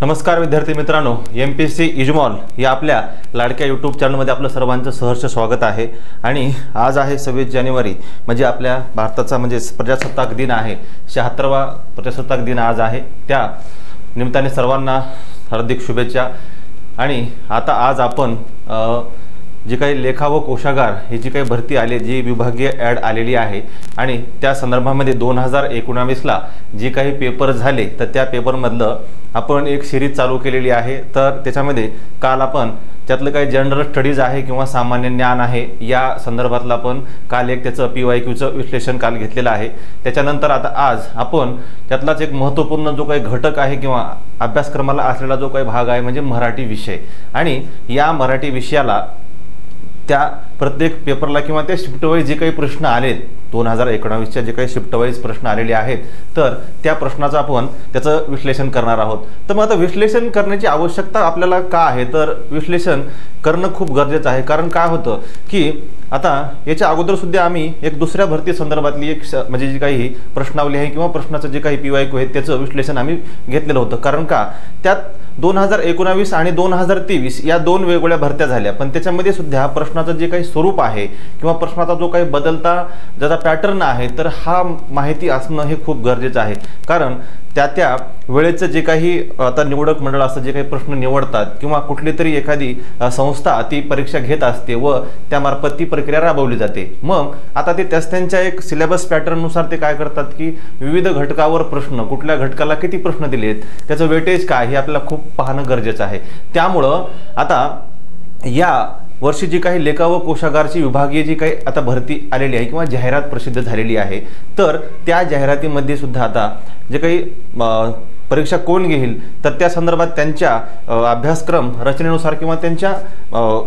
नमस्कार विद्यार्थी मित्रांनो, MPSC इजमॉल या आपल्या लाडक्या यूट्यूब चॅनलमध्ये आपलं सर्वांचं सहर्ष स्वागत आहे। आणि आज आहे 26 जानेवारी, म्हणजे आपल्या भारताचा म्हणजे प्रजासत्ताक दिन आहे। 76वा प्रजासत्ताक दिन आज आहे। त्या निमित्ताने सर्वांना हार्दिक शुभेच्छा। आणि आता आज आपण जी काही लेखा व कोशागार ही जी काही भरती आली, जी विभागीय ॲड आलेली आहे आणि त्या संदर्भामध्ये 2019ला जे काही पेपर झाले तर त्या पेपरमधलं आपण एक सिरीज चालू केलेली आहे। तर त्याच्यामध्ये काल आपण त्यातलं काही जनरल स्टडीज आहे किंवा सामान्य ज्ञान आहे या संदर्भातला आपण काल एक त्याचं PYQचं विश्लेषण काल घेतलेलं आहे। त्याच्यानंतर आता आज आपण त्यातलाच एक महत्त्वपूर्ण जो काही घटक आहे किंवा अभ्यासक्रमाला असलेला जो काही भाग आहे म्हणजे मराठी विषय। आणि या मराठी विषयाला त्या प्रत्येक पेपरला किंवा त्या शिफ्ट वाईज जे काही प्रश्न आलेत 2019च्या जे काही शिफ्ट वाईज प्रश्न आलेले आहेत तर त्या प्रश्नाचं आपण त्याचं विश्लेषण करणार आहोत। तर मग आता विश्लेषण करण्याची आवश्यकता आपल्याला का आहे, तर विश्लेषण करणं खूप गरजेचं आहे। कारण काय होतं की आता याच्या अगोदर सुद्धा आम्ही एक दुसऱ्या भरती संदर्भातली एक म्हणजे जी काही प्रश्नावली आहे किंवा प्रश्नाचं जे काही PYQ आहे त्याचं विश्लेषण आम्ही घेतलेलं होतं। कारण का त्यात 2019 आणि 2023 या दोन वेगवेगळ्या भरत्या झाल्या, पण त्याच्यामध्ये सुद्धा प्रश्नाचं जे काही स्वरूप आहे किंवा प्रश्नाचा जो काही बदलता ज्याचा पॅटर्न आहे तर हा माहिती असणं हे खूप गरजेचं आहे। कारण त्या वेळेचं जे काही आता निवडक मंडळ असतं जे काही प्रश्न निवडतात किंवा कुठली तरी एखादी संस्था ती परीक्षा घेत असते व त्यामार्फत ती प्रक्रिया राबवली जाते। मग आता ते त्यांच्या एक सिलेबस पॅटर्ननुसार ते काय करतात की विविध घटकावर प्रश्न, कुठल्या घटकाला किती प्रश्न दिलेत, त्याचं वेटेज काय हे आपल्याला खूप पाहणं गरजेचं आहे। त्यामुळं आता या वर्षी जी काही लेखा व कोशागारची विभागीय जी काही आता भरती आलेली आहे किंवा जाहिरात प्रसिद्ध झालेली आहे तर त्या जाहिरातीमध्ये सुद्धा आता जे काही परीक्षा कोण घेईल तर त्या संदर्भात त्यांच्या अभ्यासक्रम रचनेनुसार किंवा त्यांच्या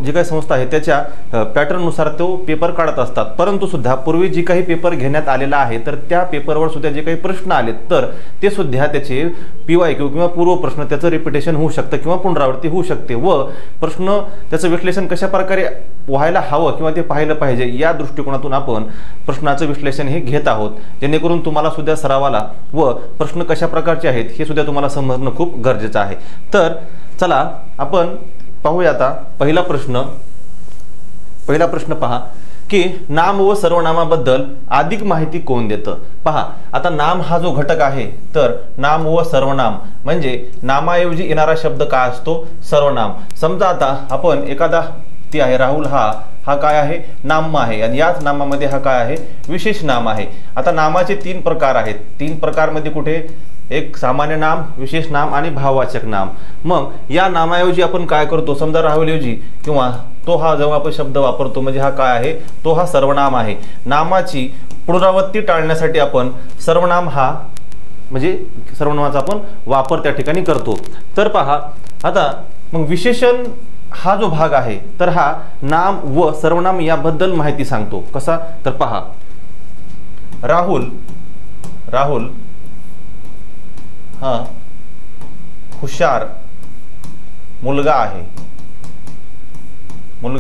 जी काही संस्था आहे त्याच्या पॅटर्ननुसार तो पेपर काढत असतात। परंतु सुद्धा पूर्वी जी काही पेपर घेण्यात आलेला आहे तर त्या पेपरवर सुद्धा जे काही प्रश्न आलेत तर ते सुद्धा त्याचे PYQ किंवा पूर्व प्रश्न त्याचं रिपिटेशन होऊ शकतं किंवा पुनरावृत्ती होऊ शकते व प्रश्न त्याचं विश्लेषण कशा प्रकारे व्हायला हवं किंवा ते पाहिलं पाहिजे या दृष्टिकोनातून आपण प्रश्नाचं विश्लेषण हे घेत आहोत, जेणेकरून तुम्हाला सुद्धा सरावाला व प्रश्न कशा प्रकारचे आहेत हे सुद्धा तुम्हाला समजणं खूप गरजेचं आहे। तर चला आपण पाहूया आता पहिला प्रश्न पहा की नाम व सर्वनामाबद्दल अधिक माहिती कोण देतं। पहा आता नाम हा जो घटक आहे तर नाम व सर्वनाम म्हणजे नामाऐवजी येणारा शब्द काय असतो, सर्वनाम। समजा आता आपण एखादा ती आहे राहुल, हा काय आहे, नाम आहे आणि याच नामामध्ये हा काय आहे, विशेष नाम आहे। आता नामाचे 3 प्रकार आहेत। 3 प्रकारमध्ये कुठे एक सामान्य नाम, विशेष नाम आणि भाववाचक नाम। मग या नामाऐवजी आपण काय करतो, समजा राहुलऐवजी किंवा तो हा जेव्हा आपण शब्द वापरतो म्हणजे हा काय आहे, तो हा सर्वनाम आहे। नामाची पुनरावृत्ती टाळण्यासाठी आपण सर्वनाम हा म्हणजे सर्वनामाचा आपण वापर त्या ठिकाणी करतो। तर पहा आता मग विशेषण हा जो भाग आहे तर हा नाम व सर्वनाम याबद्दल माहिती सांगतो। कसा, तर पहा राहुल हा हुशार मुलगा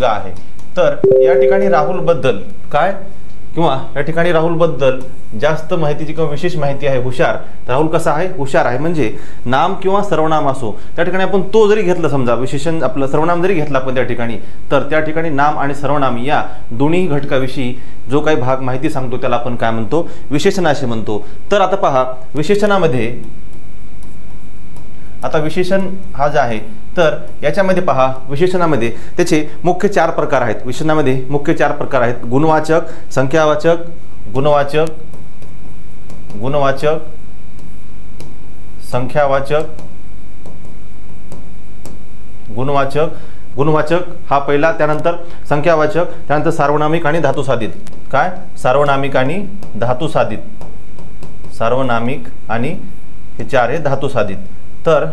आहे। तर या ठिकाणी राहुल बद्दल काय किंवा या ठिकाणी राहुल बद्दल जास्त माहितीची किंवा विशेष माहिती आहे हुशार। राहुल कसा आहे, हुशार आहे। म्हणजे नाम किंवा सर्वनाम असो त्या ठिकाणी आपण तो जरी घेतला, समजा विशेषण आपलं सर्वनाम जरी घेतला आपण त्या ठिकाणी, तर त्या ठिकाणी नाम आणि सर्वनाम या दोन्ही घटकाविषयी जो काही भाग माहिती सांगतो त्याला आपण काय म्हणतो, विशेषण असे म्हणतो। तर आता पहा विशेषणामध्ये आता विशेषण हा जे आहे तर याच्यामध्ये पहा विशेषणामध्ये त्याचे मुख्य 4 प्रकार आहेत। विशेषणामध्ये मुख्य 4 प्रकार आहेत, गुणवाचक, संख्यावाचक, गुणवाचक हा पहिला, त्यानंतर संख्यावाचक, त्यानंतर सार्वनामिक आणि धातुसाधित। काय, सार्वनामिक आणि हे 4 आहे धातुसाधित। तर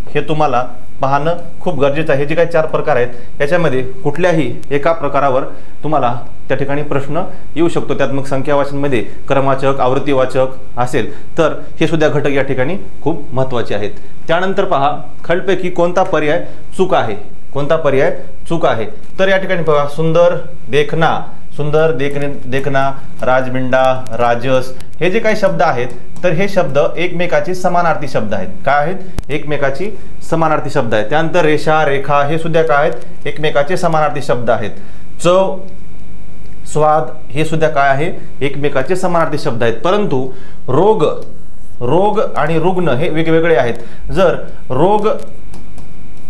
हे तुम्हाला पाहणं खूप गरजेचं आहे। हे जे काही 4 प्रकार आहेत याच्यामध्ये कुठल्याही एका प्रकारावर तुम्हाला त्या ठिकाणी प्रश्न येऊ शकतो। त्यात मग संख्यावाचनमध्ये क्रमवाचक, आवृत्तीवाचक असेल तर हे सुद्धा घटक या ठिकाणी खूप महत्त्वाचे आहेत। त्यानंतर पहा खालीलपैकी कोणता पर्याय चूक आहे, तर या ठिकाणी पहा सुंदर, देखना, सुंदर, देखना, राजबिंडा, राजस हे जे काही शब्द आहेत तर हे शब्द एकमेकाची समानार्थी शब्द आहेत. काय आहेत? एकमेकाची समानार्थी शब्द आहेत. त्यानंतर रेषा, रेखा हे सुद्धा काय आहेत? एकमेकाचे समानार्थी शब्द आहेत. चव, स्वाद हे सुद्धा काय आहे? एकमेकाचे समानार्थी शब्द आहेत. परंतु रोग आणि रुग्ण हे वेगवेगळे आहेत. जर रोग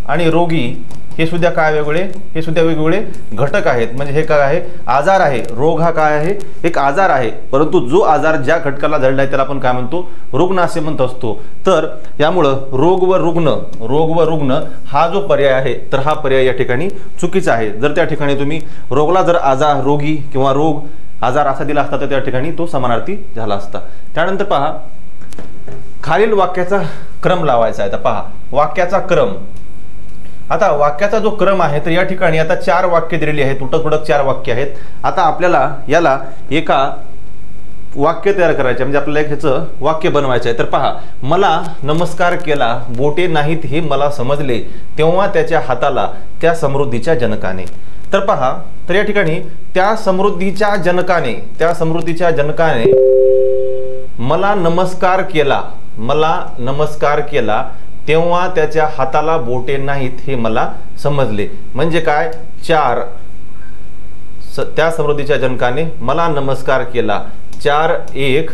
आणि रोगी हे सुद्धा काय वेगळे? हे सुद्धा वेगवेगळे घटक आहेत. म्हणजे हे काय आहे? आजार आहे. रोग हा काय आहे? एक आजार आहे. परंतु जो आजार ज्या घटकाला जडला आहे त्याला आपण काय म्हणतो? रुग्ण असे म्हणत असतो. तर यामुळं रोग व रुग्ण हा जो पर्याय आहे तर हा पर्याय या ठिकाणी चुकीचा आहे. जर त्या ठिकाणी तुम्ही रोगला जर आजार, रोगी किंवा रोग, आजार असा दिला असता तर त्या ठिकाणी तो समानार्थी झाला असता. त्यानंतर पहा, खालील वाक्याचा क्रम लावायचा आहे. तर पहा वाक्याचा क्रम. आता वाक्याचा जो क्रम आहे तर या ठिकाणी आता 4 वाक्य दिलेली आहेत. तुटक 4 वाक्य आहेत. आता आपल्याला याला एका वाक्य तयार करायचे, म्हणजे आपल्याला ह्याचं वाक्य बनवायचं आहे. तर पहा, मला नमस्कार केला, बोटे नाहीत हे मला समजले, तेव्हा त्याच्या हाताला त्या समृद्धीच्या जनकाने. तर पहा, तर या ठिकाणी त्या समृद्धीच्या जनकाने मला नमस्कार केला तेव्हा त्याच्या हाताला बोटे नाहीत हे मला समजले. म्हणजे काय? 4 त्या समृद्धीच्या जनकाने मला नमस्कार केला, 4 1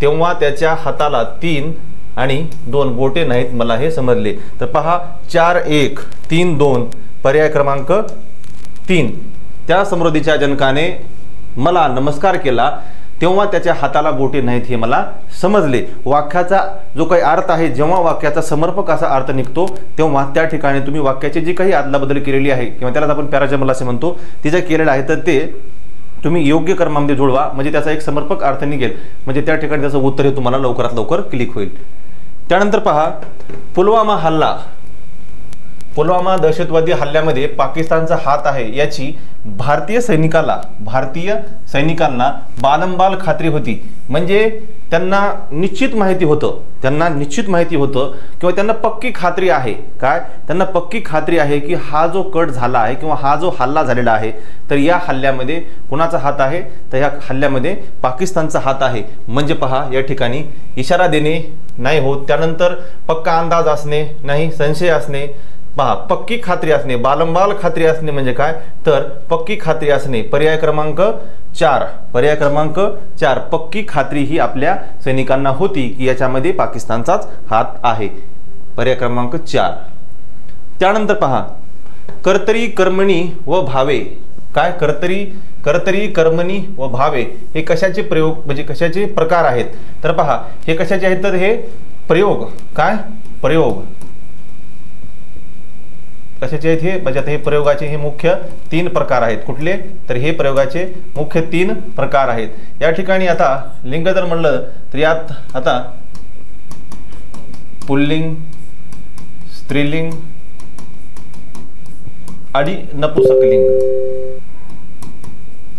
तेव्हा त्याच्या हाताला 3 आणि 2 बोटे नाहीत मला हे समजले. तर पहा, 4 1 3 2 पर्याय क्रमांक 3. त्या समृद्धीच्या जनकाने मला नमस्कार केला तेव्हा त्याच्या हाताला बोटे नाहीत हे मला समजले. वाक्याचा जो काही अर्थ आहे, जेव्हा वाक्याचा समर्पक असा अर्थ निघतो तेव्हा त्या ठिकाणी तुम्ही वाक्याची जी काही अदलाबदल केलेली आहे किंवा त्यालाच आपण पॅराजंबल असे म्हणतो, ती जे केलेलं आहे तर ते तुम्ही योग्य क्रमामध्ये जुळवा, म्हणजे त्याचा एक समर्पक अर्थ निघेल. म्हणजे त्या ठिकाणी त्याचं उत्तर हे तुम्हाला लवकरात लवकर क्लिक होईल. त्यानंतर पहा, पुलवामा दहशतवादी हल्ल्यामध्ये पाकिस्तानचा हात आहे याची भारतीय सैनिकांना बालंबाल खात्री होती. म्हणजे त्यांना निश्चित माहिती होतं किंवा त्यांना पक्की खात्री आहे. काय? त्यांना पक्की खात्री आहे की हा जो कट झाला आहे किंवा हा जो हल्ला झालेला आहे तर या हल्ल्यामध्ये कुणाचा हात आहे? तर या हल्ल्यामध्ये पाकिस्तानचा हात आहे. म्हणजे पहा, या ठिकाणी इशारा देणे नाही होत. त्यानंतर पक्का अंदाज असणे नाही, संशय असणे. पहा, पक्की खात्री असणे, बालंबाल खात्री असणे म्हणजे काय? तर पक्की खात्री असणे. पर्याय क्रमांक 4 पक्की खात्री ही आपल्या सैनिकांना होती की याच्यामध्ये पाकिस्तानचाच हात आहे. पर्याय क्रमांक 4. त्यानंतर पहा, कर्तरी, कर्मणी व भावे. काय? कर्तरी, कर्मणी व भावे हे कशाचे प्रयोग, म्हणजे कशाचे प्रकार आहेत? तर पहा, हे कशाचे आहेत? तर हे प्रयोग. काय? प्रयोग कशाचे आहेत हे? म्हणजे आता हे प्रयोगाचे हे मुख्य 3 प्रकार आहेत. कुठले? तर हे प्रयोगाचे मुख्य 3 प्रकार आहेत. या ठिकाणी आता लिंग जर म्हणलं तर यात आता पुल्लिंग, स्त्रीलिंग आणि नपुंसकलिंग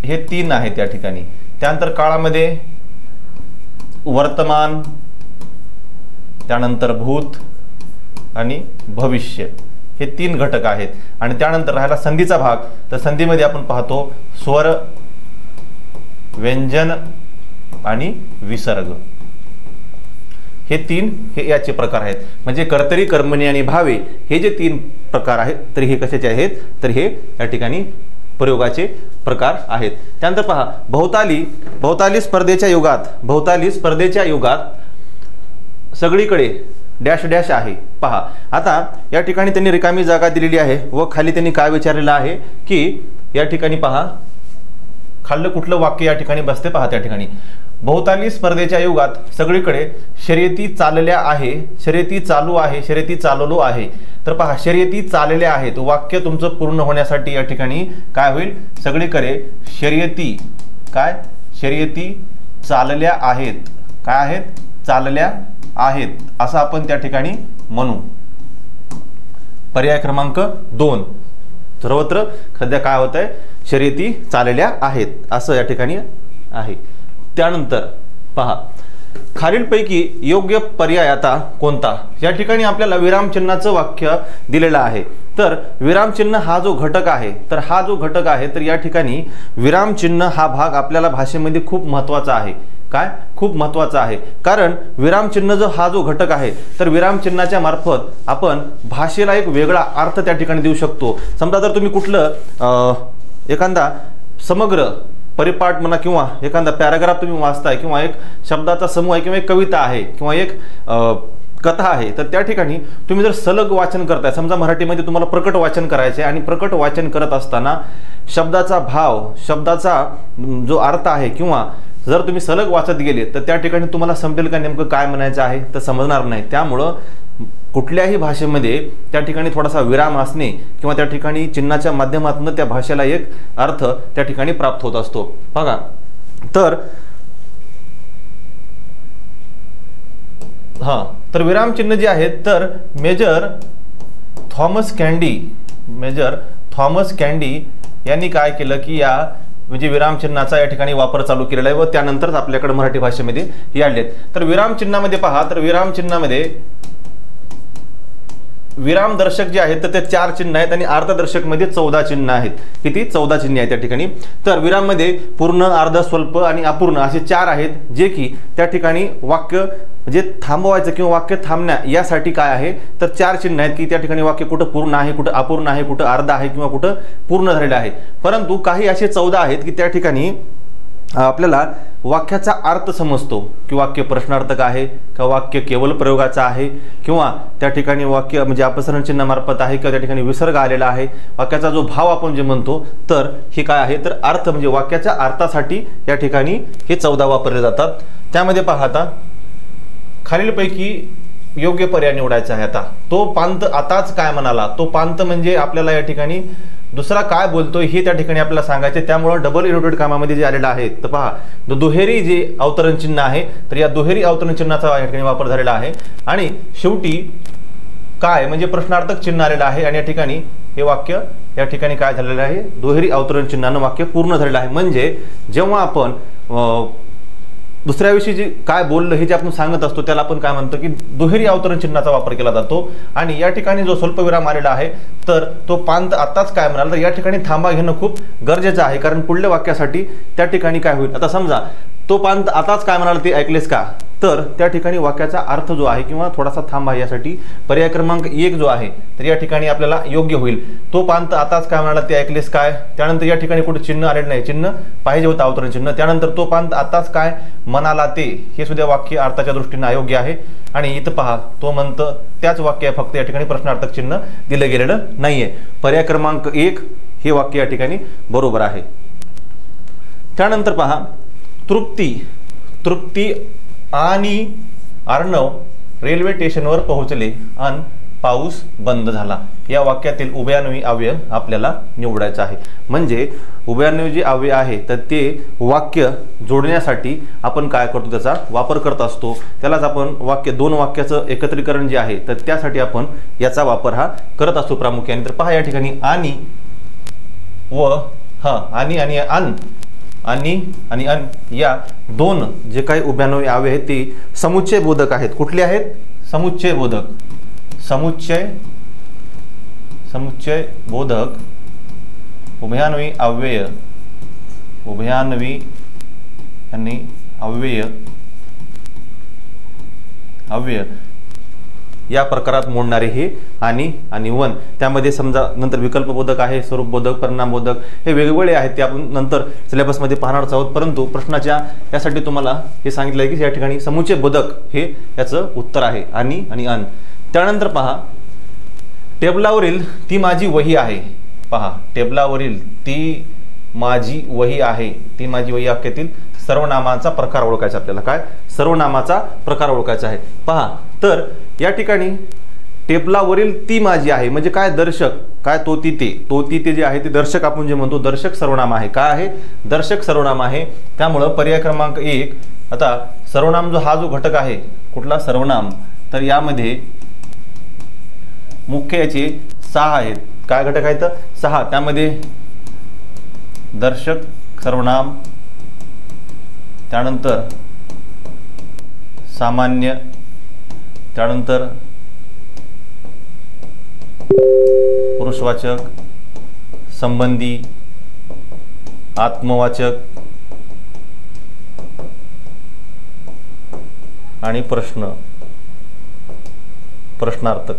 हे 3 आहेत या ठिकाणी. त्यानंतर काळामध्ये वर्तमान, त्यानंतर भूत आणि भविष्य हे 3 घटक आहेत. आणि त्यानंतर राहिला संधीचा भाग. तर संधीमध्ये आपण पाहतो स्वर, व्यंजन आणि विसर्ग हे 3 हे याचे प्रकार आहेत. म्हणजे कर्तरी, कर्मणी आणि भावे हे जे 3 प्रकार आहेत तर हे कशाचे आहेत? तर हे या ठिकाणी प्रयोगाचे प्रकार आहेत. त्यानंतर पहा, भोवताली स्पर्धेच्या युगात सगळीकडे डॅश डॅश आहे. पहा, आता या ठिकाणी त्यांनी रिकामी जागा दिलेली आहे व खाली त्यांनी काय विचारलेलं आहे की या ठिकाणी पहा, खाल्लं कुठलं वाक्य या ठिकाणी बसते? पहा, त्या ठिकाणी भोवताली स्पर्धेच्या युगात सगळीकडे शर्यती चालल्या आहे, शर्यती चालू आहे, शर्यती चालवलो आहे. तर पहा, शर्यती चालल्या आहेत. वाक्य तुमचं पूर्ण होण्यासाठी या ठिकाणी काय होईल? सगळीकडे शर्यती शर्यती चालल्या आहेत. काय आहेत? चालल्या आहेत असं आपण त्या ठिकाणी म्हणू. पर्याय क्रमांक 2 सर्वत्र सध्या काय होत आहे? शर्यती चालल्या आहेत असं या ठिकाणी आहे. त्यानंतर पहा, खालीलपैकी योग्य पर्याय आता कोणता? या ठिकाणी आपल्याला विरामचिन्हाचं वाक्य दिलेलं आहे. तर विरामचिन्ह हा जो घटक आहे, तर या ठिकाणी विरामचिन्ह हा भाग आपल्याला भाषेमध्ये खूप महत्त्वाचा आहे. काय खूप महत्त्वाचा आहे? कारण विरामचिन्ह हा जो घटक आहे, तर विरामचिन्हाच्या मार्फत आपण भाषेला एक वेगळा अर्थ त्या ठिकाणी देऊ शकतो. समजा जर तुम्ही कुठलं एखादा समग्र परिपाठ म्हणा किंवा एखादा पॅराग्राफ तुम्ही वाचताय किंवा एक शब्दाचा समूह आहे किंवा एक कविता आहे किंवा एक कथा आहे, तर त्या ठिकाणी तुम्ही जर सलग वाचन करताय, समजा मराठीमध्ये तुम्हाला प्रकट वाचन करायचे आणि प्रकट वाचन करत असताना शब्दाचा भाव, शब्दाचा जो अर्थ आहे किंवा जर तुम्ही सलग वाचत गेले तर त्या ठिकाणी तुम्हाला समजेल का नेमकं काय म्हणायचं आहे, तर समजणार नाही. त्यामुळं कुठल्याही भाषेमध्ये त्या ठिकाणी थोडासा विराम असणे किंवा त्या ठिकाणी चिन्हाच्या माध्यमातून त्या भाषेला एक अर्थ त्या ठिकाणी प्राप्त होत असतो. बघा, तर विरामचिन्ह जे आहेत, तर मेजर थॉमस कॅन्डी यांनी काय केलं की या म्हणजे विरामचिन्हाचा या ठिकाणी वापर चालू केलेला आहे व त्यानंतरच आपल्याकडे मराठी भाषेमध्ये हे आणलेत. तर विरामचिन्हामध्ये पहा, तर विरामचिन्हामध्ये विरामदर्शक जे आहेत तर ते 4 चिन्ह आहेत आणि अर्धदर्शक मध्ये 14 चिन्ह आहेत. किती? 14 चिन्ह आहेत त्या ठिकाणी. तर विराम मध्ये पूर्ण, अर्ध, स्वल्प आणि अपूर्ण असे 4 आहेत, जे की त्या ठिकाणी वाक्य म्हणजे थांबवायचं किंवा वाक्य थांबण्या यासाठी काय आहे, तर 4 चिन्ह आहेत की त्या ठिकाणी वाक्य कुठं पूर्ण आहे, कुठं अपूर्ण आहे, कुठं अर्ध आहे किंवा कुठं पूर्ण झालेलं आहे. परंतु काही असे 14 आहेत की त्या ठिकाणी आपल्याला वाक्याचा अर्थ समजतो की वाक्य प्रश्नार्थक आहे का वाक्य केवल प्रयोगाचं आहे किंवा त्या ठिकाणी वाक्य म्हणजे अपसरण चिन्हामार्फत आहे किंवा त्या ठिकाणी विसर्ग आलेला आहे. वाक्याचा जो भाव आपण जे म्हणतो, तर हे काय आहे, तर अर्थ म्हणजे वाक्याच्या अर्थासाठी या ठिकाणी हे 14 वापरले जातात. त्यामध्ये पहा, आता खालीलपैकी योग्य पर्याय निवडायचा आहे. आता तो पांत आताच काय म्हणाला, तो पांत म्हणजे आपल्याला या ठिकाणी दुसरा काय बोलतोय हे त्या ठिकाणी आपल्याला सांगायचे. त्यामुळे डबल इनोटेड कामामध्ये जे आलेलं आहे, तर पहा दुहेरी जे अवतरण चिन्ह आहे, तर या दुहेरी अवतरण चिन्हाचा या ठिकाणी वापर झालेला आहे. आणि शेवटी काय म्हणजे प्रश्नार्थक चिन्ह आलेलं आहे आणि या ठिकाणी हे वाक्य या ठिकाणी काय झालेलं आहे, दुहेरी अवतरण चिन्हानं वाक्य पूर्ण झालेलं आहे. म्हणजे जेव्हा आपण दुसऱ्याविषयी जे काय बोललं हे जे आपण सांगत असतो त्याला आपण काय म्हणतो की दुहेरी अवतरण चिन्हाचा वापर केला जातो. आणि या ठिकाणी जो स्वल्पविराम आलेला आहे, तर तो पांत आताच काय म्हणाला, तर या ठिकाणी थांबा घेणं खूप गरजेचं आहे. कारण पुढल्या वाक्यासाठी त्या ठिकाणी काय होईल, आता समजा तो पांत आताच काय म्हणाला ते ऐकलेस का, तर त्या ठिकाणी वाक्याचा अर्थ जो आहे किंवा थोडासा थांबा यासाठी पर्याय क्रमांक 1 जो आहे, तर या ठिकाणी आपल्याला योग्य होईल. तो पांत आताच काय म्हणाला ते ऐकलेस काय, त्यानंतर या ठिकाणी कुठे चिन्ह आलेलं नाही, चिन्ह पाहिजे होतं अवतरण चिन्ह. त्यानंतर तो पांत आताच काय म्हणाला ते, हे सुद्धा वाक्य अर्थाच्या दृष्टीने अयोग्य आहे. आणि इथं पहा, तो म्हणतं त्याच वाक्य फक्त या ठिकाणी प्रश्नार्थक चिन्ह दिलं गेलेलं नाहीये. पर्याय क्रमांक 1 हे वाक्य या ठिकाणी बरोबर आहे. त्यानंतर पहा, तृप्ती आणि अर्णव रेल्वे स्टेशनवर पोहोचले आणि पाऊस बंद झाला. या वाक्यातील उभयान्वयी अव्यय आपल्याला निवडायचा आहे. म्हणजे उभयान्वयी जे अव्यय आहे, तर ते वाक्य जोडण्यासाठी आपण काय करतो, त्याचा वापर करत असतो. त्यालाच आपण दोन वाक्याचं एकत्रीकरण जे आहे, तर त्यासाठी आपण याचा वापर हा करत असतो प्रामुख्याने. तर पहा या ठिकाणी आणि व आणि अन या 2 जे काही उभयान्वयी अव्यय आहेत ते समुच्चय बोधक आहेत. कुठले आहेत? समुच्चय बोधक उभयान्वयी अव्यय या प्रकारात मोडणारे हे आणि वन. त्यामध्ये समजा नंतर विकल्पबोधक आहे, स्वरूपबोधक, परिणामबोधक, हे वेगवेगळे आहेत. ते आपण नंतर सिलेबसमध्ये पाहणारच आहोत. परंतु प्रश्नाच्या यासाठी तुम्हाला हे सांगितलं आहे की या ठिकाणी समुच्चय बोधक हे याचं उत्तर आहे आणि अन. त्यानंतर पहा, टेबलावरील ती माझी वही आहे. पहा, टेबलावरील ती माझी वही आहे. ती माझी वही वाक्यातील सर्वनामाचा प्रकार ओळखायचा आपल्याला. काय सर्वनामाचा प्रकार ओळखायचा आहे. पहा, तर या ठिकाणी टेबलावरील ती माझी आहे म्हणजे काय, दर्शक. काय तो ती ते जे आहे ते दर्शक आपण जे म्हणतो दर्शक सर्वनाम आहे. काय आहे? दर्शक सर्वनाम आहे. त्यामुळं पर्याय क्रमांक 1. आता सर्वनाम हा जो घटक आहे, कुठला सर्वनाम, तर यामध्ये मुख्य याचे 6 आहेत. काय घटक आहेत? 6. त्यामध्ये दर्शक सर्वनाम, त्यानंतर सामान्य, त्यानंतर पुरुषवाचक, संबंधी, आत्मवाचक आणि प्रश्नार्थक,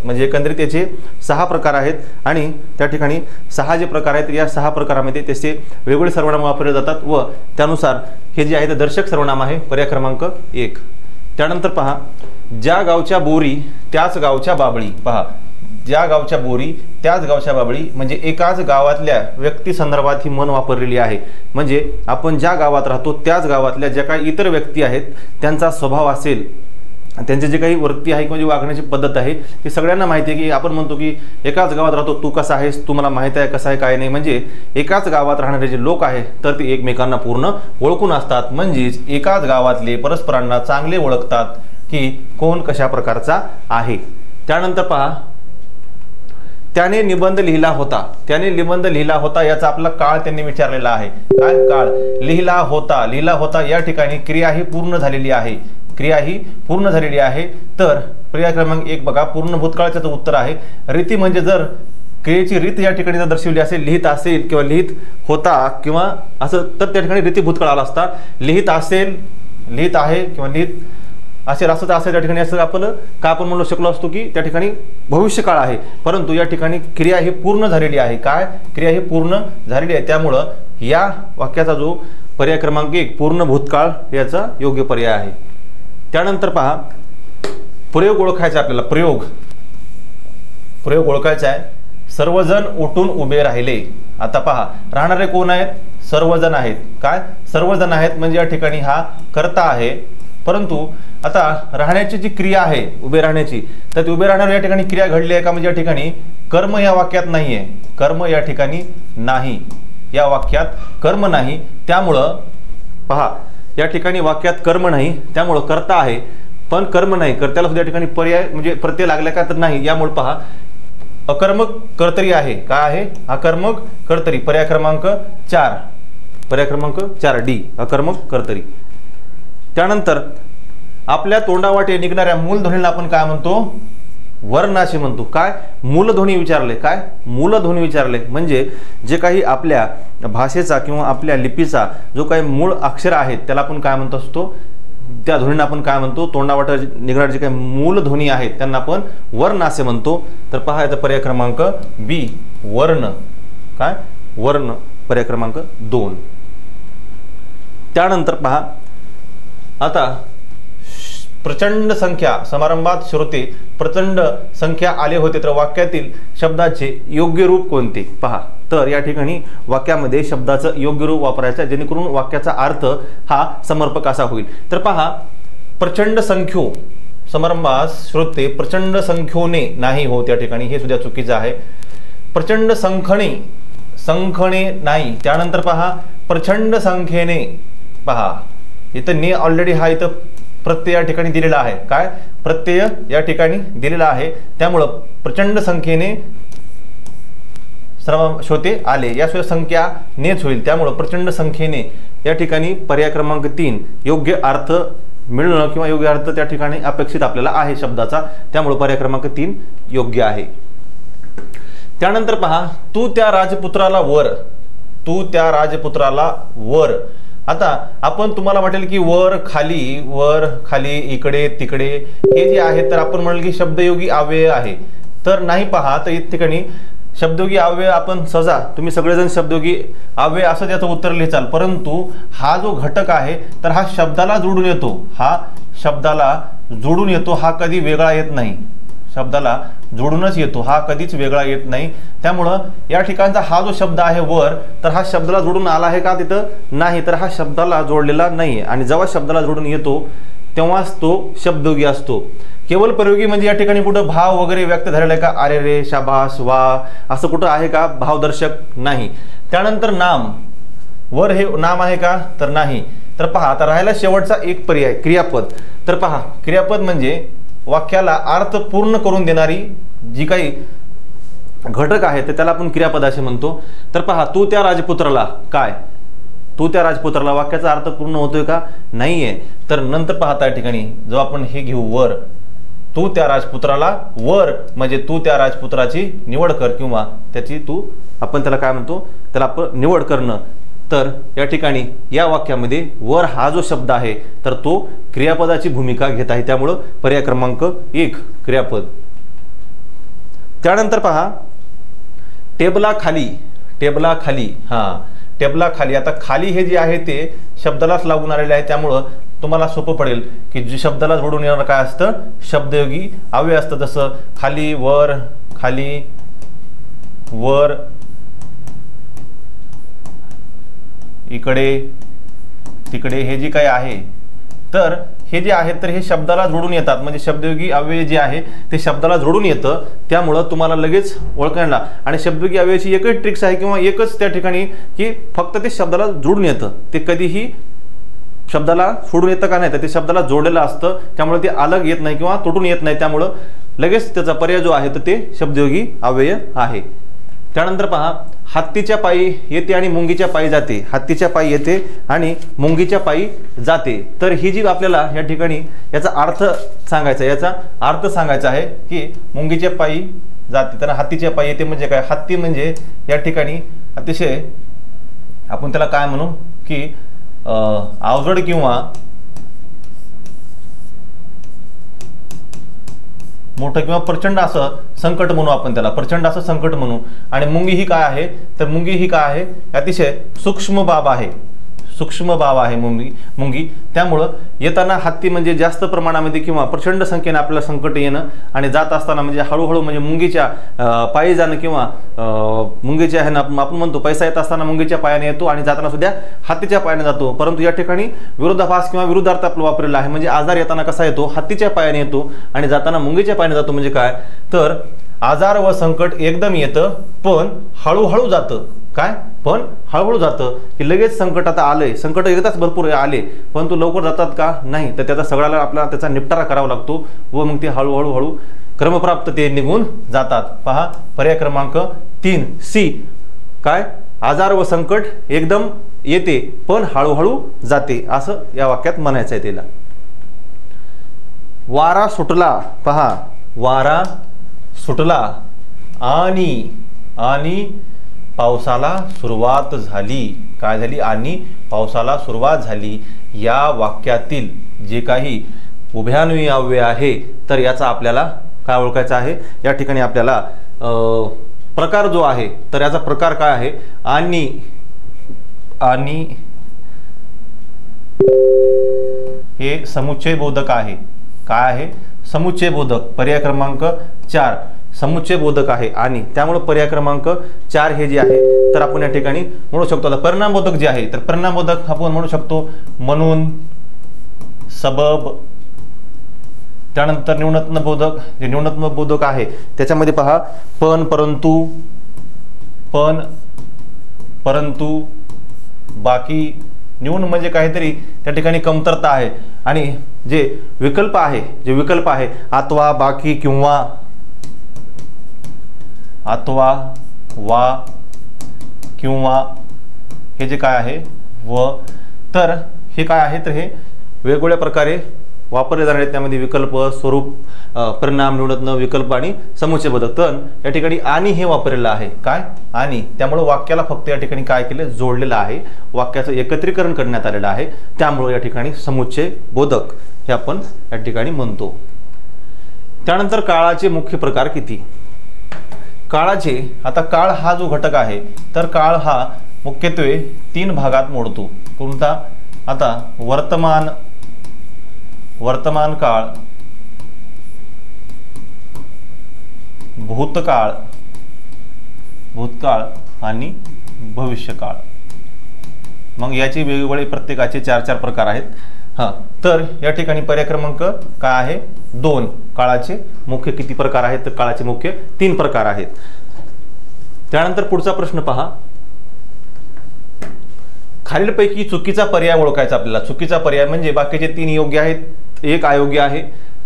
म्हणजे एकंदरीत याचे 6 प्रकार आहेत आणि त्या ठिकाणी 6 जे प्रकार आहेत या 6 प्रकारामध्ये त्याचे वेगवेगळे सर्वनाम वापरले जातात व त्यानुसार हे जे आहे ते दर्शक सर्वनाम आहे पर्याय क्रमांक 1. त्यानंतर पहा, ज्या गावच्या बोरी त्याच गावच्या बाबळी. पहा, ज्या गावच्या बोरी त्याच गावच्या बाबळी म्हणजे एकाच गावातल्या व्यक्ती संदर्भात ही म्हण वापरलेली आहे. म्हणजे आपण ज्या गावात राहतो त्याच गावातल्या ज्या काही इतर व्यक्ती आहेत त्यांचा स्वभाव असेल, त्यांचे जे काही वृत्ती आहे किंवा जी वागण्याची पद्धत आहे ती सगळ्यांना माहिती आहे. की आपण म्हणतो की एकाच गावात राहतो, तू कसा आहेस, तू मला माहिती आहे कसं आहे काय नाही. म्हणजे एकाच गावात राहणारे जे लोक आहेत तर ते एकमेकांना पूर्ण ओळखून असतात. म्हणजेच एकाच गावातले परस्परांना चांगले ओळखतात की कोण कशा प्रकारचा आहे. त्यानंतर पहा, त्याने निबंध लिहिला होता. त्याने निबंध लिहिला होता याचा आपला काळ त्यांनी विचारलेला आहे. काय काळ? लिहिला होता. लिहिला होता या ठिकाणी क्रिया ही पूर्ण झालेली आहे. क्रिया ही पूर्ण झालेली आहे. तर पर्याय क्रमांक 1 बघा, पूर्ण भूतकाळाचं उत्तर आहे. रीती म्हणजे जर क्रियेची रीत या ठिकाणी जर दर्शवली असेल, लिहित असेल किंवा लिहित होता किंवा असं, तर त्या ठिकाणी रीती भूतकाळ आला असता. लिहित असेल, लिहित आहे किंवा लिहित असेल असं तर असेल त्या ठिकाणी असं आपण म्हणू शकलो असतो की त्या ठिकाणी भविष्यकाळ आहे. परंतु या ठिकाणी क्रिया ही पूर्ण झालेली आहे. काय? क्रिया ही पूर्ण झालेली आहे. त्यामुळं या वाक्याचा जो पर्याय क्रमांक 1 पूर्ण भूतकाळ याचा योग्य पर्याय आहे. त्यानंतर पहा, प्रयोग ओळखायचा आपल्याला. प्रयोग ओळखायचा आहे. सर्वजण उठून उभे राहिले. आता पहा, राहणारे कोण आहेत? सर्वजण आहेत. काय? सर्वजण आहेत म्हणजे या ठिकाणी हा कर्ता आहे. परंतु आता राहण्याची जी क्रिया आहे उभे राहण्याची, तर ती उभे राहण्यावर या ठिकाणी क्रिया घडली आहे का? म्हणजे या ठिकाणी कर्म या वाक्यात नाही आहे. कर्म या ठिकाणी नाही, या वाक्यात कर्म नाही. त्यामुळं पहा, या ठिकाणी वाक्यात कर्म नाही, त्यामुळं कर्ता आहे पण कर्म नाही. कर्त्याला सुद्धा या ठिकाणी पर्याय म्हणजे प्रत्यय लागला का? तर नाही. यामुळे पहा, अकर्मक कर्तरी आहे. काय आहे? अकर्मक कर्तरी. पर्याय क्रमांक 4. पर्याय क्रमांक 4 डी, अकर्मक कर्तरी. त्यानंतर आपल्या तोंडावाटे निघणाऱ्या मूलध्वनीला आपण काय म्हणतो? वर्ण असे म्हणतो. काय? मूलध्वनी विचारले. काय? मूलध्वनी विचारले म्हणजे जे काही आपल्या भाषेचा किंवा आपल्या लिपीचा जो काही मूळ अक्षर आहेत त्याला आपण काय म्हणतो असतो? त्या ध्वनींना आपण काय म्हणतो? तोंडावाटे निघणारे जे काही मूलध्वनी आहेत त्यांना आपण वर्ण असे म्हणतो. तर पहा, याचा पर्याय क्रमांक बी, वर्ण. काय? वर्ण. पर्याय क्रमांक 2. त्यानंतर पहा, आता प्रचंड संख्या समारंभात श्रोते प्रचंड संख्या आले होते, तर वाक्यातील शब्दाचे योग्य रूप कोणते? पहा, तर या ठिकाणी वाक्यामध्ये शब्दाचं योग्य रूप वापरायचं जेणेकरून वाक्याचा अर्थ हा समर्पक असा होईल. तर पहा, प्रचंड संख्यो समारंभात श्रोते प्रचंड संख्योने नाही हो, त्या ठिकाणी हे सुद्धा चुकीचं आहे. प्रचंड संख्येने नाही. त्यानंतर पहा, प्रचंड संख्येने. पहा, इथं ने ऑलरेडी हा इथं प्रत्यय या ठिकाणी दिलेला आहे. काय? प्रत्यय या ठिकाणी दिलेला आहे. त्यामुळं प्रचंड संख्येने श्रोते आले, याशिवाय संख्या नेच होईल. त्यामुळं प्रचंड संख्येने या ठिकाणी पर्याय क्रमांक 3 योग्य अर्थ मिळणं किंवा योग्य अर्थ त्या ठिकाणी अपेक्षित आपल्याला आहे शब्दाचा. त्यामुळे पर्याय क्रमांक 3 योग्य आहे. त्यानंतर पहा, तू त्या राजपुत्राला वर. तू त्या राजपुत्राला वर. आता आपण तुम्हाला वाटेल की वर खाली इकडे तिकडे हे जे आहे तर आपण म्हणाल की शब्दयोगी अव्यय आहे. तर नाही. पहा, तर इथे ठिकाणी शब्दयोगी अव्यय आपण सहजा तुम्ही सगळेजण शब्दयोगी अव्यय असं त्याचं उत्तर लिहिचाल, परंतु हा जो घटक आहे तर हा शब्दाला जोडून येतो. हा शब्दाला जोडून येतो, हा कधी वेगळा येत नाही. शब्दाला जोडूनच येतो, हा कधीच वेगळा येत नाही. त्यामुळं या ठिकाणचा हा जो शब्द आहे वर, तर हा शब्दाला जोडून आला आहे का? तिथं नाही. तर हा शब्दाला जोडलेला नाही. आणि जेव्हा शब्दाला जोडून येतो तेव्हाच तो शब्दयोगी असतो. केवळ प्रयोगी म्हणजे या ठिकाणी कुठं भाव वगैरे व्यक्त झालेला आहे का? अरे रे, शाबास, वा, असं कुठं आहे का? भावदर्शक नाही. त्यानंतर नाम. वर हे नाम आहे का? तर नाही. तर पहा, आता राहिला शेवटचा एक पर्याय, क्रियापद. तर पहा, क्रियापद म्हणजे वाक्याला अर्थ पूर्ण करून देणारी जी काही घटक आहे तर त्याला आपण क्रियापद असे म्हणतो. तर पहा, तू त्या राजपुत्राला काय? तू त्या राजपुत्राला, वाक्याचा अर्थ पूर्ण होतोय का? नाहीये. तर नंतर पाहता या ठिकाणी जो आपण हे घेऊ वर, तू त्या राजपुत्राला, वर म्हणजे तू त्या राजपुत्राची निवड कर किंवा त्याची तू, आपण त्याला काय म्हणतो, त्याला आपण निवड करणं. तर या ठिकाणी या वाक्यामध्ये वर हा जो शब्द आहे तर तो क्रियापदाची भूमिका घेत आहे, त्यामुळं पर्याय क्रमांक 1 क्रियापद. त्यानंतर पहा टेबलाखाली, टेबलाखाली, हां टेबलाखाली. आता खाली हे जे आहे ते शब्दालाच लागून आलेले आहे, त्यामुळं तुम्हाला सोपं पडेल की जे शब्दाला जोडून येणार काय असतं, शब्दयोगी अव्यय असतं. जसं खाली, वर, खाली, वर, इकडे, तिकडे, हे जे काही आहे तर हे जे आहे तर हे शब्दाला जोडून येतात. म्हणजे शब्दयोगी अव्यय जे आहे ते शब्दाला जोडून येतं, त्यामुळं तुम्हाला लगेच ओळखायला. आणि शब्दयोगी अव्ययाची एकच ट्रिक्स आहे किंवा एकच त्या ठिकाणी की फक्त ते शब्दाला जोडून येतं, ते कधीही शब्दाला सोडून येतं का नाही, तर ते शब्दाला जोडलेलं असतं, त्यामुळे ते अलग येत नाही किंवा तुटून येत नाही, त्यामुळं लगेच त्याचा पर्याय जो आहे तर ते शब्दयोगी अव्यय आहे. त्यानंतर पहा हत्तीच्या पायी येते आणि मुंगीच्या पायी जाते, हत्तीच्या पायी येते आणि मुंगीच्या पायी जाते. तर ही जी आपल्याला या ठिकाणी याचा अर्थ सांगायचा, याचा अर्थ सांगायचा आहे की मुंगीच्या पायी जाते तर हत्तीच्या पायी येते म्हणजे काय, हत्ती म्हणजे या ठिकाणी अतिशय आपण त्याला काय म्हणू की अवजड किंवा मोठं किंवा प्रचंड असं संकट म्हणू, आपण त्याला प्रचंड असं संकट म्हणू. आणि मुंगी ही काय आहे तर मुंगी ही काय आहे, अतिशय सूक्ष्म बाब आहे, सूक्ष्म बाब आहे मुंगी. त्यामुळं येताना हत्ती म्हणजे जास्त प्रमाणामध्ये किंवा प्रचंड संख्येने आपल्याला संकट येणं, आणि जात असताना म्हणजे हळूहळू म्हणजे मुंगीच्या पायी जाणं किंवा मुंगीच्या ह्यानं आपण म्हणतो पैसा येत असताना मुंगीच्या पायाने येतो आणि जाताना सुद्धा हत्तीच्या पायाने जातो. परंतु या ठिकाणी विरोधाभास किंवा विरुद्धार्थ आपलं वापरलेला आहे. म्हणजे आजार येताना कसा येतो, हत्तीच्या पायाने येतो आणि जाताना मुंगीच्या पायाने जातो. म्हणजे काय तर आजार व संकट एकदम येतं पण हळूहळू जातं. काय, पण हळूहळू जातं की लगेच संकट आता आलंय, संकट एकदाच भरपूर आले परंतु लवकर जातात का नाही, तर त्याचा सगळ्याला आपला त्याचा निपटारा करावा लागतो व मग ते हळूहळू क्रमप्राप्त ते निघून जातात. पहा पर्याय क्रमांक 3 सी, काय, आजार व संकट एकदम येते पण हळूहळू जाते, असं या वाक्यात म्हणायचं आहे. त्याला वारा सुटला, पहा वारा सुटला आणि पावसाला सुरुवात झाली. काय झाली, आणि पावसाला सुरुवात झाली. या वाक्यातील जे काही उभयान्वयी अव्यय आहे तर याचा आपल्याला काय ओळखायचं आहे, या ठिकाणी आपल्याला प्रकार जो आहे तर याचा प्रकार काय आहे, आणि हे समुच्चय बोधक आहे. काय आहे, समुच्चय बोधक. पर्याय क्रमांक 4 समुच्चय बोधक आहे आणि त्यामुळे पर्याय क्रमांक 4 हे जे आहे तर आपण या ठिकाणी म्हणू शकतो. आता परिणामबोधक जे आहे तर परिणामबोधक आपण म्हणू शकतो म्हणून, सबब. त्यानंतर न्यूनत्म बोधक, जे न्यूनत्म बोधक आहे त्याच्यामध्ये पहा पण, परंतु, बाकी. न्यून म्हणजे काहीतरी त्या ठिकाणी कमतरता आहे आणि जे विकल्प आहे अथवा, बाकी, किंवा, अथवा, वा, किंवा, हे जे काय आहे व, तर हे काय आहे तर हे वेगवेगळ्या प्रकारे वापरले जाणारे. त्यामध्ये विकल्प, स्वरूप, परिणाम, न्यूनत्म, विकल्प आणि समुच्चय बोधक. तर या ठिकाणी आणि हे वापरलेलं आहे. काय, आणि, त्यामुळे वाक्याला फक्त या ठिकाणी काय केलं, जोडलेलं आहे, वाक्याचं एकत्रीकरण करण्यात आलेलं आहे, त्यामुळे या ठिकाणी समुच्चय बोधक हे आपण या ठिकाणी म्हणतो. त्यानंतर काळाचे मुख्य प्रकार किती. काळाचे, आता काळ हा जो घटक आहे तर काळ हा मुख्यत्वे 3 भागात मोडतो. कोणता, आता वर्तमान काळ, भूतकाळ आणि भविष्यकाळ. मग याचे वेगवेगळे प्रत्येकाचे 4 प्रकार आहेत. हां, तर या ठिकाणी पर्याय क्रमांक काय आहे 2. काळाचे मुख्य किती प्रकार आहेत तर काळाचे मुख्य 3 प्रकार आहेत. त्यानंतर पुढचा प्रश्न पहा, खालीलपैकी चुकीचा पर्याय ओळखायचा आपल्याला. चुकीचा पर्याय म्हणजे बाकीचे 3 योग्य आहेत, 1 अयोग्य आहे.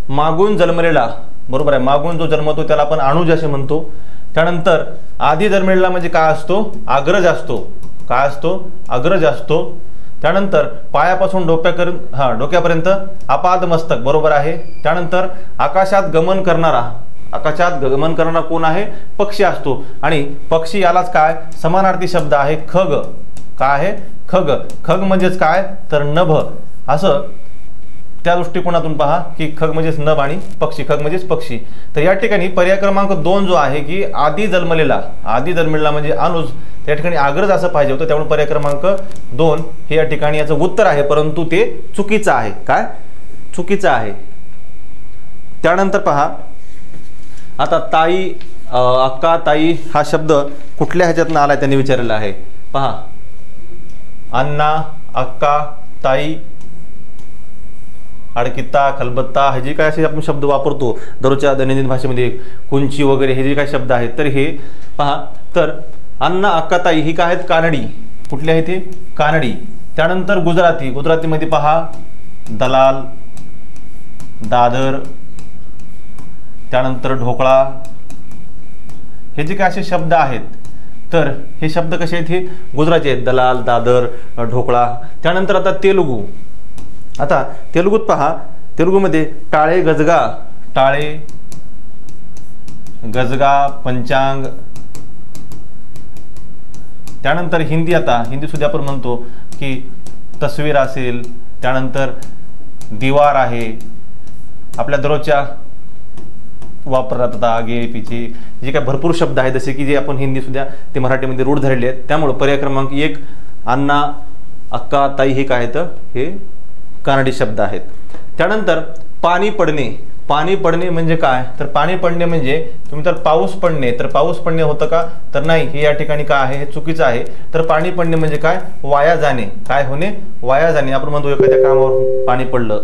मागून जन्मलेला, बरोबर आहे, मागून जो जन्मतो त्याला आपण अनुज असे म्हणतो. त्यानंतर आधी जन्मलेला म्हणजे काय असतो, अग्रज असतो. काय असतो, अग्रज असतो. त्यानंतर पायापासून डोक्यापर्यंत अपाद मस्तक, बरोबर आहे. त्यानंतर आकाशात गमन करणारा कोण आहे, पक्षी असतो. आणि पक्षी यालाच काय समानार्थी शब्द आहे खग. काय आहे, खग. खग म्हणजेच काय तर नभ. असं त्या दृष्टिकोनातून पहा की खग म्हणजेच नभ आणि पक्षी, खग म्हणजेच पक्षी. तर या ठिकाणी पर्याय क्रमांक 2 जो आहे की आधी जन्मलेला म्हणजे अनुज, त्या ठिकाणी अग्रज असं पाहिजे होतं. त्यामुळे पर्याय क्रमांक 2 हे या ठिकाणी याचं उत्तर आहे, परंतु ते चुकीचं आहे. काय चुकीचं आहे. त्यानंतर पहा आता ताई, अक्का, ताई हा शब्द कुठल्या ह्याच्यातनं आलाय त्यांनी विचारलेला आहे. पहा अण्णा, अक्का, ताई, अडकिता, खलबत्ता, हे जे काय असे आपण शब्द वापरतो दररोजच्या दैनंदिन भाषेमध्ये, कुंची वगैरे हे जे काही शब्द आहेत, तर हे पहा. तर अण्णा, अक्का, ताई ही काय आहेत, कानडी. कुठले आहेत ते, कानडी. त्यानंतर गुजरातीमध्ये पहा दलाल, दादर, त्यानंतर ढोकळा, हे जे काय असे शब्द आहेत, तर हे शब्द कसे आहेत, हे गुजराती आहेत, दलाल, दादर, ढोकळा. त्यानंतर आता तेलुगूत पहा, तेलुगूमध्ये टाळे, गजगा, पंचांग. त्यानंतर हिंदी सुद्धा आपण म्हणतो की तस्वीर असेल, त्यानंतर दीवार आहे. आपल्या दररोजच्या वापरतात आता आगे पीछे जे काही भरपूर शब्द आहेत, जसे की जे आपण हिंदी सुद्धा ते मराठीमध्ये रूढ धरले आहेत. त्यामुळे पर्याय क्रमांक 1 अण्णा, अक्का, ताई हे काय आहेत, हे कानडी शब्द आहेत. त्यानंतर पाणी पडणे म्हणजे काय तर पाणी पडणे म्हणजे तुम्ही तर पाऊस पडणे होतं का तर नाही, हे या ठिकाणी काय आहे, हे चुकीचं आहे. तर पाणी पडणे म्हणजे काय, वाया जाणे. काय होणे, वाया जाणे. आपण म्हणतो एखाद्या कामावर पाणी पडलं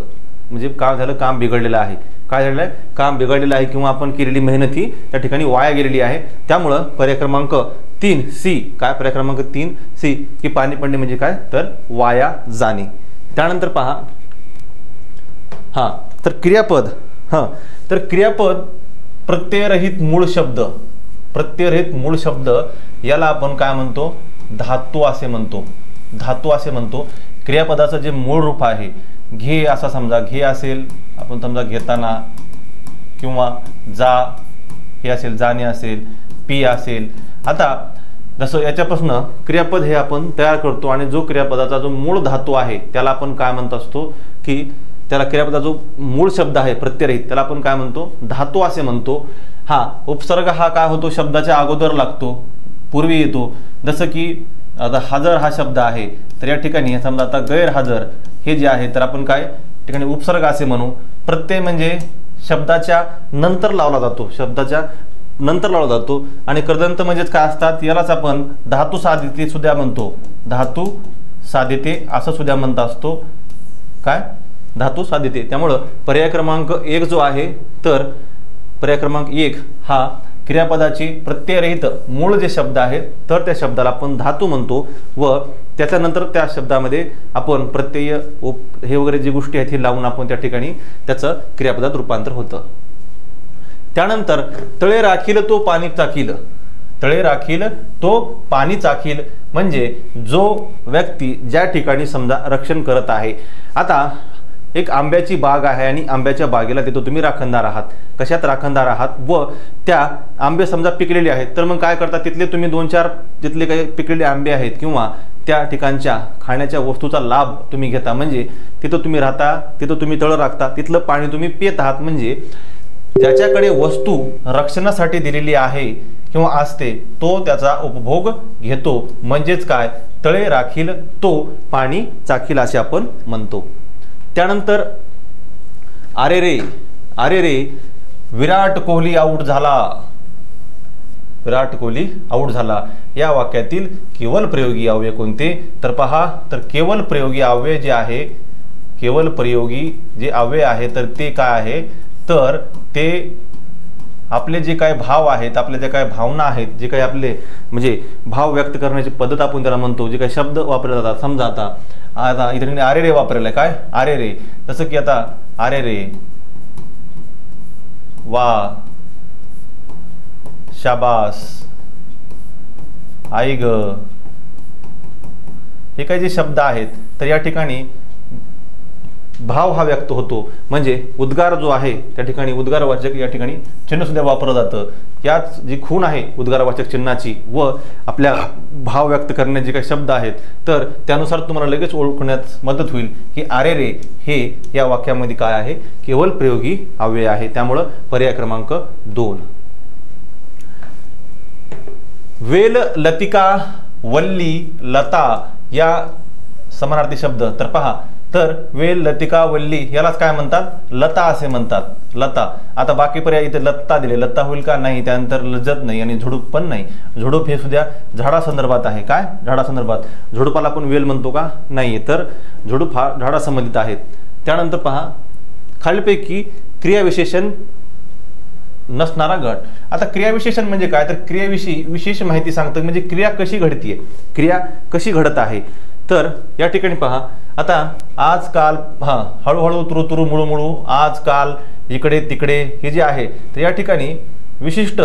म्हणजे काय झालं, काम बिघडलेलं आहे. काय झालेलं आहे, काम बिघडलेलं आहे, किंवा आपण केलेली मेहनत ही त्या ठिकाणी वाया गेलेली आहे. त्यामुळं पर्याय क्रमांक 3 सी, काय पर्याय क्रमांक 3 सी की पाणी पडणे म्हणजे काय तर वाया जाणे. त्यानंतर पहा तर क्रियापद. तर क्रियापद प्रत्ययरहित मूळ शब्द याला आपण काय म्हणतो, धातू असे म्हणतो. क्रियापदाचं जे मूळ रूप आहे, घे असा समजा, घे असेल आपण समजा घेताना, किंवा जा हे असेल, जाणे असेल, पी असेल. आता जसं याच्यापासून क्रियापद हे आपण तयार करतो, आणि जो क्रियापदाचा जो मूळ धातू आहे त्याला आपण काय म्हणत असतो की त्याला क्रियापदाचा जो मूळ शब्द आहे प्रत्ययरहित त्याला आपण काय म्हणतो, धातू असे म्हणतो. उपसर्ग हा काय होतो, शब्दाच्या अगोदर लागतो, पूर्वी येतो. जसं की आता हजर हा शब्द आहे, तर या ठिकाणी समजा आता गैरहजर हे जे आहे तर आपण काय ठिकाणी उपसर्ग असे म्हणू. प्रत्यय म्हणजे शब्दाच्या नंतर लावला जातो, आणि कृदंत म्हणजेच काय असतात, यालाच आपण धातू साधिते सुद्धा म्हणतो. धातू साधिते असं सुद्धा म्हणत असतो. काय धातू साधिते. त्यामुळं पर्याय क्रमांक 1 जो आहे, तर पर्याय क्रमांक 1 हा क्रियापदाची प्रत्ययरहित मूळ जे शब्द आहेत तर त्या शब्दाला आपण धातू म्हणतो, व त्याच्यानंतर त्या शब्दामध्ये आपण प्रत्यय हे वगैरे जी गोष्टी आहेत ही लावून आपण त्या ठिकाणी त्याचं क्रियापदात रूपांतर होतं. त्यानंतर तळे राखील तो पाणी चाखील म्हणजे जो व्यक्ती ज्या ठिकाणी समजा रक्षण करत आहे. आता एक आंब्याची बाग आहे आणि आंब्याच्या बागेला तिथं तुम्ही राखणदार आहात. कशात राखणदार आहात, व त्या आंबे समजा पिकलेले आहेत, तर मग काय करता, तिथले तुम्ही 2-4 जिथले काही पिकलेले आंबे आहेत किंवा त्या ठिकाणच्या खाण्याच्या वस्तूचा लाभ तुम्ही घेता. म्हणजे तिथं तुम्ही राहता, तिथं तुम्ही तळं राखता, तिथलं पाणी तुम्ही पित आहात. म्हणजे ज्याच्याकडे वस्तू रक्षणासाठी दिलेली आहे किंवा असते तो त्याचा उपभोग घेतो. म्हणजेच काय, तळे राखील तो पाणी चाखील असे आपण म्हणतो. त्यानंतर अरे रे विराट कोहली आऊट झाला. या वाक्यातील केवल प्रयोगी अव्यय कोणते तर पहा, तर केवल प्रयोगी अव्यय जे आहे, केवल प्रयोगी जे अव्यय आहे तर ते काय आहे, तर ते आपले जे काही भाव आहेत, आपले जे काही भावना आहेत, जे काही आपले म्हणजे भाव व्यक्त करण्याची पद्धत आपण त्याला म्हणतो, जे काही शब्द वापरले जातात. समजा आता इथे अरे रे वापरलेलं आहे. काय अरे रे, जसं की आता अरे रे, वा, शाबास, आई ग, हे काही जे शब्द आहेत तर या ठिकाणी भाव हा व्यक्त होतो, म्हणजे उद्गार जो आहे त्या ठिकाणी उद्गारवाचक या ठिकाणी चिन्ह सुद्धा वापरलं जातं। याच जी खूण आहे उद्गारवाचक चिन्हाची व आपल्या भाव व्यक्त करण्याचे काही शब्द आहेत तर त्यानुसार तुम्हाला लगेच ओळखण्यास मदत होईल की अरे रे हे या वाक्यामध्ये काय आहे, केवळ प्रयोगी अव्यय आहे। त्यामुळं पर्याय क्रमांक 2। वेल, लतिका, वल्ली, लता या समानार्थी शब्द तर पहा, तर वेल, लतिका, वल्ली यालाच काय म्हणतात, लता असे म्हणतात, लता। आता बाकी पर्याय इथे लत्ता दिले, लत्ता होईल का, नाही। त्यानंतर लज्जत नाही आणि झुडूप पण नाही। झुडूप हे सुद्धा झाडासंदर्भात आहे, काय झाडासंदर्भात। झुडूपाला आपण वेल म्हणतो का, नाही, तर झुडूप हा झाडासंबंधित आहेत। त्यानंतर पहा खालीलपैकी क्रियाविशेषण नसणारा गट। आता क्रियाविशेषण म्हणजे काय, तर क्रियाविषयी विशेष माहिती सांगतं, म्हणजे क्रिया कशी घडतीये, क्रिया कशी घडत आहे। तर या ठिकाणी पहा, आता आजकाल, हळूहळू, तुरुतुरु, मुळूमुळू, आजकाल, इकडे तिकडे हे जे आहे तर या ठिकाणी विशिष्ट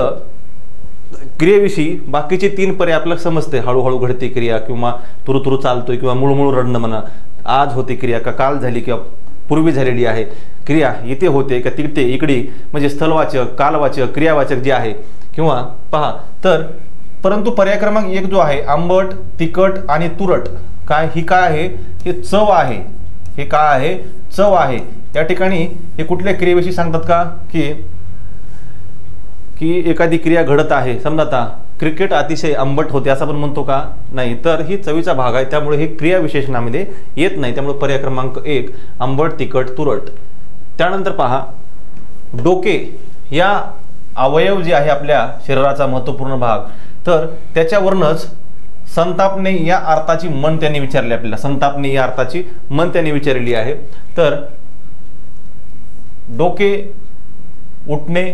क्रियेविषयी बाकीचे 3 पर्याय आपल्याला समजते। हळूहळू घडते क्रिया किंवा तुरुतुरु चालतोय किंवा मुळूमुळू रडणं म्हणा, आज होते क्रिया का काल झाली किंवा पूर्वी झालेली आहे क्रिया, इथे होते का तिथे, इकडे, म्हणजे स्थलवाचक, कालवाचक, क्रियावाचक जे आहे किंवा पहा, तर परंतु पर्याय क्रमांक 1 जो आहे आंबट, तिखट आणि तुरट, काय ही काय आहे, हे चव आहे, हे काय आहे, चव आहे। या ठिकाणी हे कुठल्या क्रियेविषयी सांगतात का, की एखादी क्रिया घडत आहे, समजा आता क्रिकेट अतिशय आंबट होते असं आपण म्हणतो का, नाही, तर ही चवीचा भाग आहे, त्यामुळे हे क्रियाविशेषणामध्ये येत नाही। त्यामुळे पर्याय क्रमांक 1 आंबट, तिखट, तुरट। त्यानंतर पहा डोके या अवयव जे आहे आपल्या शरीराचा महत्त्वपूर्ण भाग, तर त्याच्यावरूनच संतापणे या अर्थाची मन त्यांनी विचारली आपल्याला, संतापणे या अर्थाची मन त्यांनी विचारलेली आहे। तर डोके उठणे,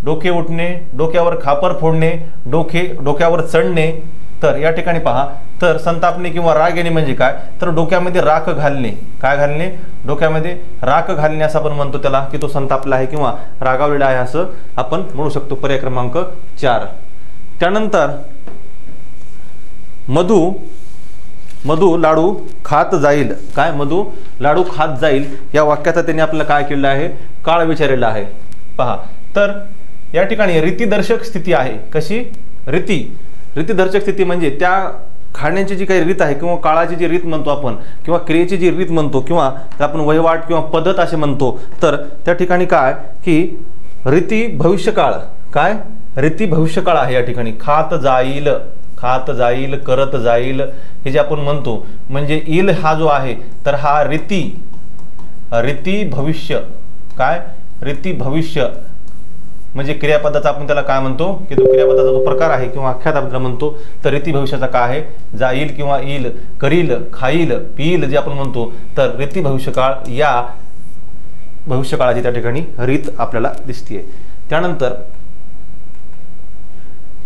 डोके उठणे, डोक्यावर खापर फोडणे, डोक्यावर चढणे, तर या ठिकाणी पहा, तर संतापणे किंवा राग येणे म्हणजे काय, तर डोक्यामध्ये राख घालणे, काय घालणे, डोक्यामध्ये राख घालणे असं आपण म्हणतो त्याला, की तो संतापला आहे किंवा रागावलेला आहे असं आपण म्हणू शकतो। पर्याय क्रमांक 4। त्यानंतर मधु लाडू खात जाईल, काय मधु लाडू खात जाईल या वाक्याचा त्यांनी आपल्याला काय केलेलं आहे, काळ विचारलेला आहे। पहा, तर या ठिकाणी रीतिदर्शक स्थिती आहे, कशी, रीतिदर्शक स्थिती म्हणजे त्या खाण्याची जी काही रीत आहे किंवा काळाची जी रीत म्हणतो आपण किंवा क्रियेची जी रीत म्हणतो किंवा आपण वहिवाट किंवा पद्धत असे म्हणतो, तर त्या ठिकाणी काय की रीती भविष्यकाळ, काय रीती भविष्यकाळ आहे। या ठिकाणी खात जाईल, खात जाईल, करत जाईल हे जे आपण म्हणतो, म्हणजे इल हा जो आहे तर हा रीती भविष्य, काय रीती भविष्य म्हणजे क्रियापदाचा आपण त्याला काय म्हणतो, की तो क्रियापदाचा जो प्रकार आहे किंवा आख्यात आपण म्हणतो, तर रीती भविष्याचा काय आहे, जाईल किंवा येईल, करील, खाईल, पिईल जे आपण म्हणतो, तर रीती भविष्यकाळ या भविष्यकाळाची त्या ठिकाणी रीत आपल्याला दिसते। त्यानंतर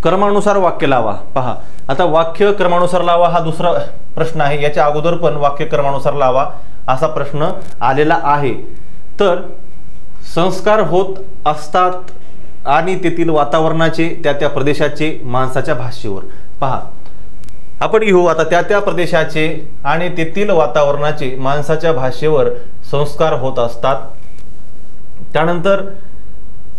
क्रमानुसार वाक्य लावा। पहा, आता वाक्य क्रमानुसार लावा हा दुसरा प्रश्न आहे, याच्या अगोदर पण वाक्य क्रमानुसार लावा असा प्रश्न आलेला आहे। तर संस्कार होत असतात आणि तेथील वातावरणाचे, त्या प्रदेशाचे, माणसाच्या भाषेवर। पहा, आपण घेऊ आता त्या प्रदेशाचे आणि तेथील वातावरणाचे, माणसाच्या भाषेवर संस्कार होत असतात। त्यानंतर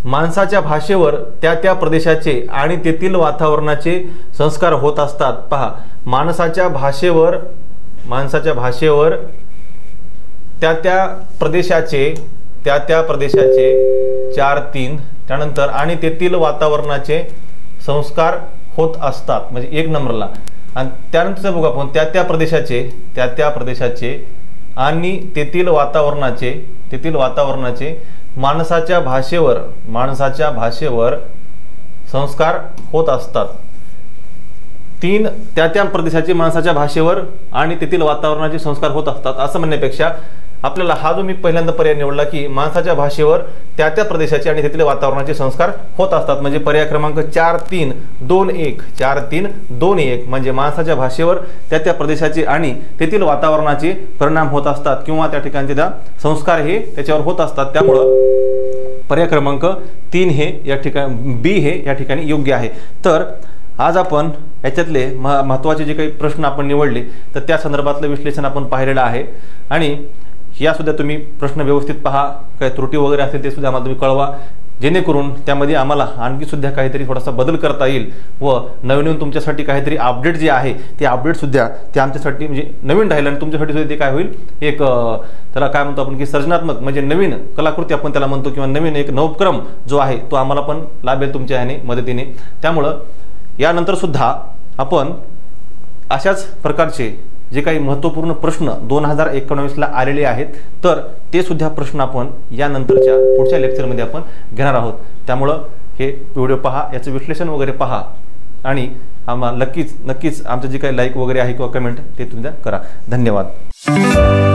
माणसाच्या भाषेवर त्या प्रदेशाचे आणि तेथील वातावरणाचे संस्कार होत असतात। पहा, माणसाच्या भाषेवर त्या प्रदेशाचे 4-3, त्यानंतर आणि तेथील वातावरणाचे संस्कार होत असतात, म्हणजे 1 नंबरला। आणि त्यानंतर बघू आपण त्या प्रदेशाचे आणि तेथील वातावरणाचे माणसाच्या भाषेवर संस्कार होत असतात। 3 त्या प्रदेशाचे माणसाच्या भाषेवर आणि तेथील वातावरणाचे संस्कार होत असतात असं म्हणण्यापेक्षा आपल्याला हा जो मी पहिल्यांदा पर्याय निवडला की माणसाच्या भाषेवर त्या प्रदेशाचे आणि तेथील वातावरणाचे संस्कार होत असतात, म्हणजे पर्याय क्रमांक 4-3-2-1 म्हणजे माणसाच्या भाषेवर त्या प्रदेशाचे आणि तेथील वातावरणाचे परिणाम होत असतात किंवा त्या ठिकाणचे संस्कार हे त्याच्यावर होत असतात। त्यामुळं पर्याय क्रमांक 3 हे या ठिकाणी बी हे या ठिकाणी योग्य आहे। तर आज आपण याच्यातले महत्त्वाचे जे काही प्रश्न आपण निवडले तर त्या संदर्भातलं विश्लेषण आपण पाहिलेलं आहे आणि यासुद्धा तुम्ही प्रश्न व्यवस्थित पहा, काही त्रुटी वगैरे असतील ते सुद्धा आम्हाला तुम्ही कळवा, जेणेकरून त्यामध्ये आम्हाला आणखी सुद्धा काहीतरी थोडासा बदल करता येईल व नवीन तुमच्यासाठी काहीतरी अपडेट जे आहे ते अपडेटसुद्धा ते आमच्यासाठी म्हणजे नवीन राहील आणि तुमच्यासाठी सुद्धा ते काय होईल एक त्याला काय म्हणतो आपण की सर्जनात्मक म्हणजे नवीन कलाकृती आपण त्याला म्हणतो किंवा नवीन एक नवक्रम जो आहे तो आम्हाला पण लाभेल तुमच्या ह्याने मदतीने। त्यामुळं यानंतर सुद्धा आपण अशाच प्रकारचे जे काही महत्त्वपूर्ण प्रश्न 2019ला आलेले आहेत तर ते सुद्धा प्रश्न आपण यानंतरच्या पुढच्या लेक्चरमध्ये आपण घेणार आहोत। त्यामुळं हे व्हिडिओ पहा, याचं विश्लेषण वगैरे पहा आणि आम्हाला नक्कीच आमचं जे काही लाईक वगैरे आहे किंवा कमेंट ते तुम्ही करा। धन्यवाद।